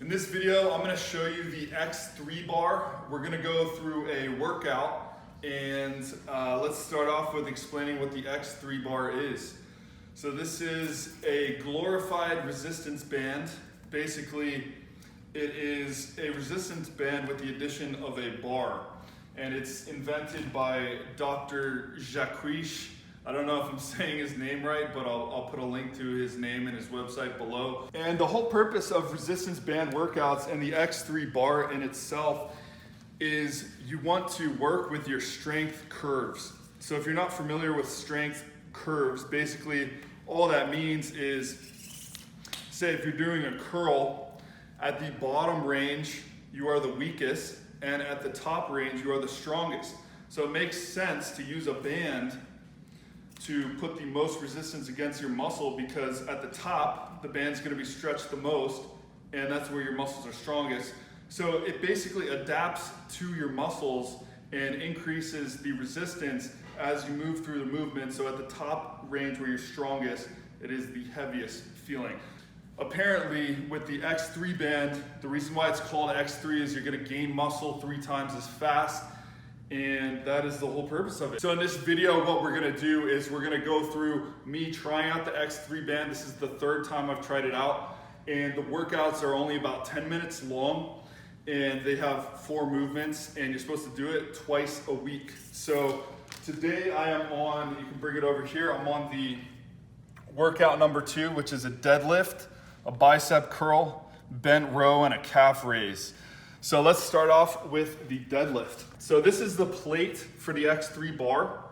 In this video, I'm gonna show you the X3 bar. We're gonna go through a workout, and let's start off with explaining what the X3 bar is. So this is a glorified resistance band. Basically, it is a resistance band with the addition of a bar. And it's invented by Dr. Jacques. I don't know if I'm saying his name right, but I'll put a link to his name and his website below. And the whole purpose of resistance band workouts and the X3 bar in itself is you want to work with your strength curves. So if you're not familiar with strength curves, basically all that means is, say if you're doing a curl, at the bottom range, you are the weakest, and at the top range, you are the strongest. So it makes sense to use a band to put the most resistance against your muscle, because at the top, the band's gonna be stretched the most, and that's where your muscles are strongest. So it basically adapts to your muscles and increases the resistance as you move through the movement. So at the top range where you're strongest, it is the heaviest feeling. Apparently, with the X3 band, the reason why it's called X3 is you're gonna gain muscle 3 times as fast, and that is the whole purpose of it. So in this video, what we're gonna do is we're gonna go through me trying out the X3 band. This is the 3rd time I've tried it out, and the workouts are only about 10 minutes long, and they have 4 movements, and you're supposed to do it twice a week. So today I am on, you can bring it over here, I'm on the workout number 2, which is a deadlift, a bicep curl, bent row, and a calf raise. So let's start off with the deadlift. So this is the plate for the X3 bar.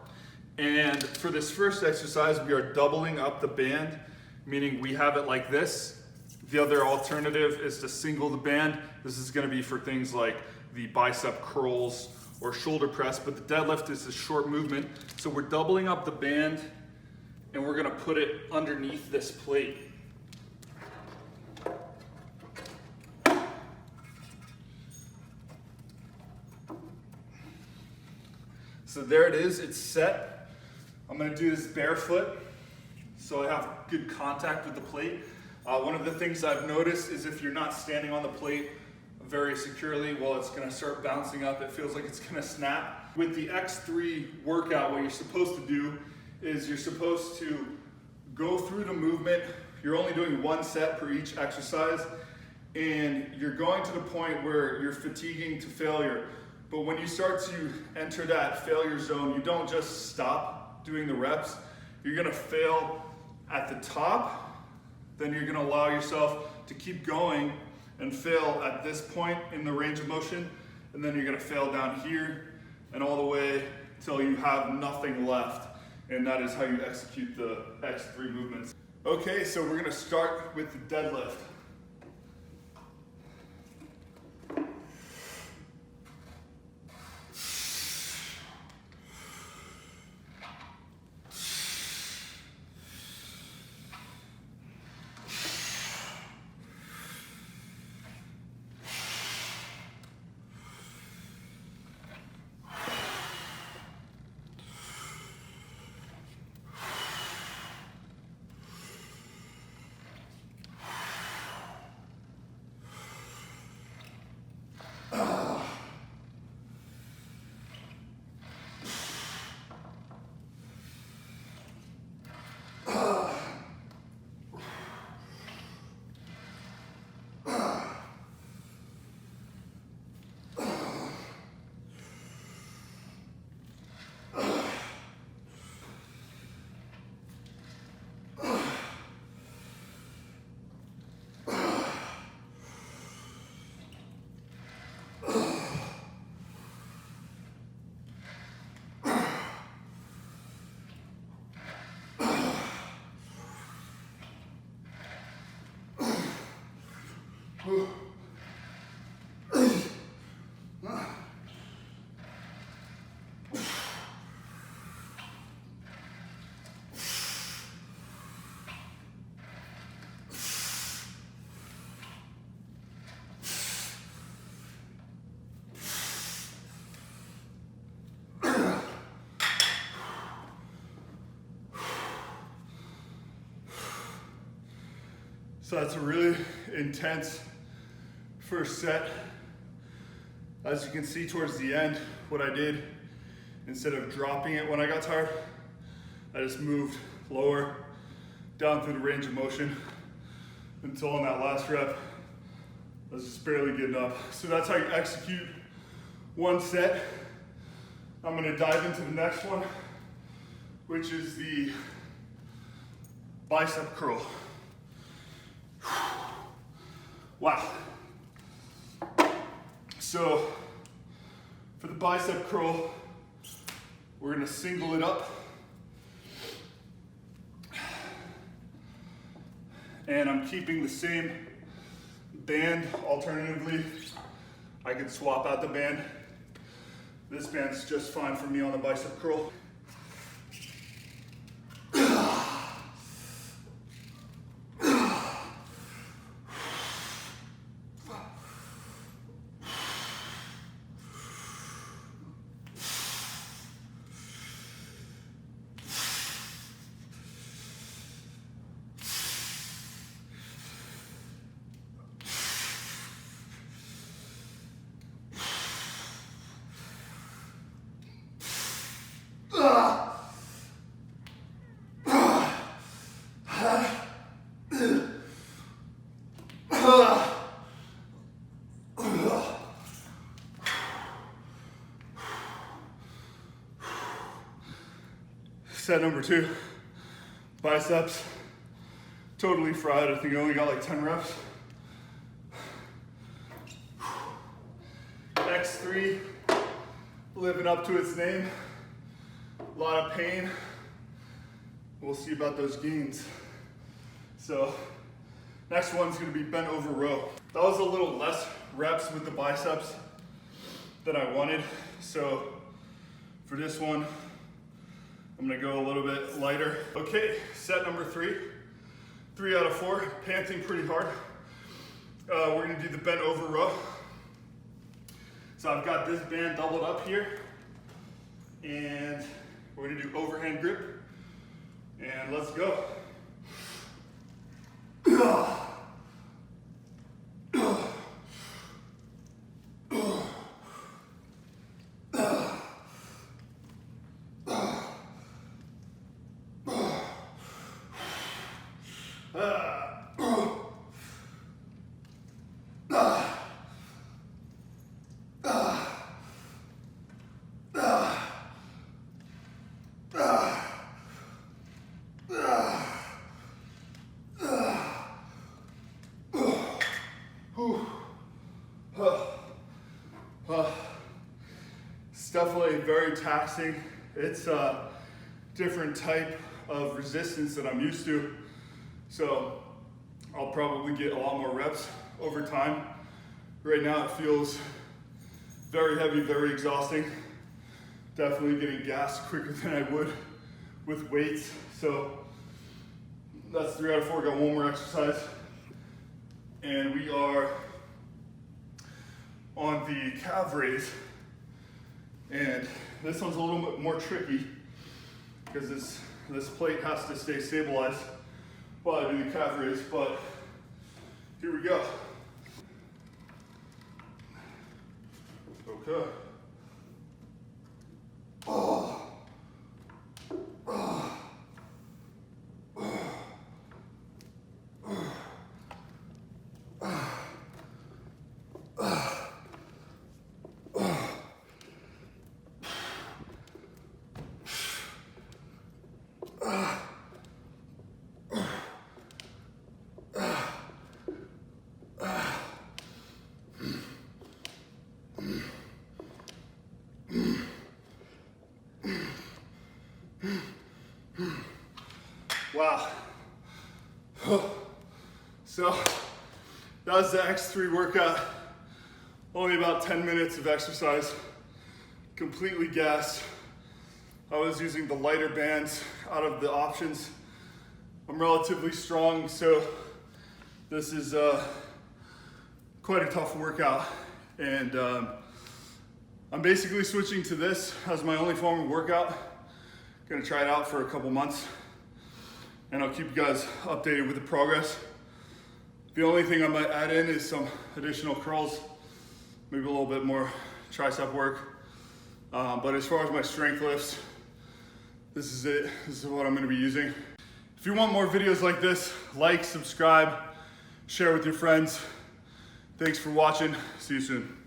And for this first exercise, we are doubling up the band, meaning we have it like this. The other alternative is to single the band. This is gonna be for things like the bicep curls or shoulder press, but the deadlift is a short movement. So we're doubling up the band, and we're gonna put it underneath this plate. So there it is, it's set. I'm gonna do this barefoot, so I have good contact with the plate. One of the things I've noticed is if you're not standing on the plate very securely, well, it's gonna start bouncing up. It feels like it's gonna snap. With the X3 workout, what you're supposed to do is you're supposed to go through the movement. You're only doing 1 set per each exercise, and you're going to the point where you're fatiguing to failure. But when you start to enter that failure zone, you don't just stop doing the reps. You're gonna fail at the top, then you're gonna allow yourself to keep going and fail at this point in the range of motion, and then you're gonna fail down here and all the way till you have nothing left. And that is how you execute the X3 movements. Okay, so we're gonna start with the deadlift. So that's a really intense first set. As you can see towards the end, what I did, instead of dropping it when I got tired, I just moved lower, down through the range of motion until on that last rep, I was just barely getting up. So that's how you execute one set. I'm gonna dive into the next one, which is the bicep curl. Wow. So for the bicep curl, we're gonna single it up. And I'm keeping the same band. Alternatively, I could swap out the band. This band's just fine for me on the bicep curl. Set number 2, biceps, totally fried. I think I only got like 10 reps. X3, living up to its name. A lot of pain. We'll see about those gains. So next one's gonna be bent over row. That was a little less reps with the biceps than I wanted. So for this one, I'm gonna go a little bit lighter. Okay, set number 3. 3 out of 4, panting pretty hard. We're gonna do the bent over row. So I've got this band doubled up here, and we're gonna do overhand grip, and let's go. It's definitely very taxing. It's a different type of resistance that I'm used to. So I'll probably get a lot more reps over time. Right now it feels very heavy, very exhausting. Definitely getting gassed quicker than I would with weights. So that's 3 out of 4, got one more exercise. And we are on the calf raise. And this one's a little bit more tricky because this plate has to stay stabilized while I do the calf raise, but here we go. Okay. Oh. Oh. Wow. So that was the X3 workout. Only about 10 minutes of exercise. Completely gassed. I was using the lighter bands out of the options. I'm relatively strong, so this is quite a tough workout. And I'm basically switching to this as my only form of workout. Gonna try it out for a couple months, and I'll keep you guys updated with the progress. The only thing I might add in is some additional curls, maybe a little bit more tricep work. But as far as my strength lifts, this is it. This is what I'm gonna be using. If you want more videos like this, like, subscribe, share with your friends. Thanks for watching. See you soon.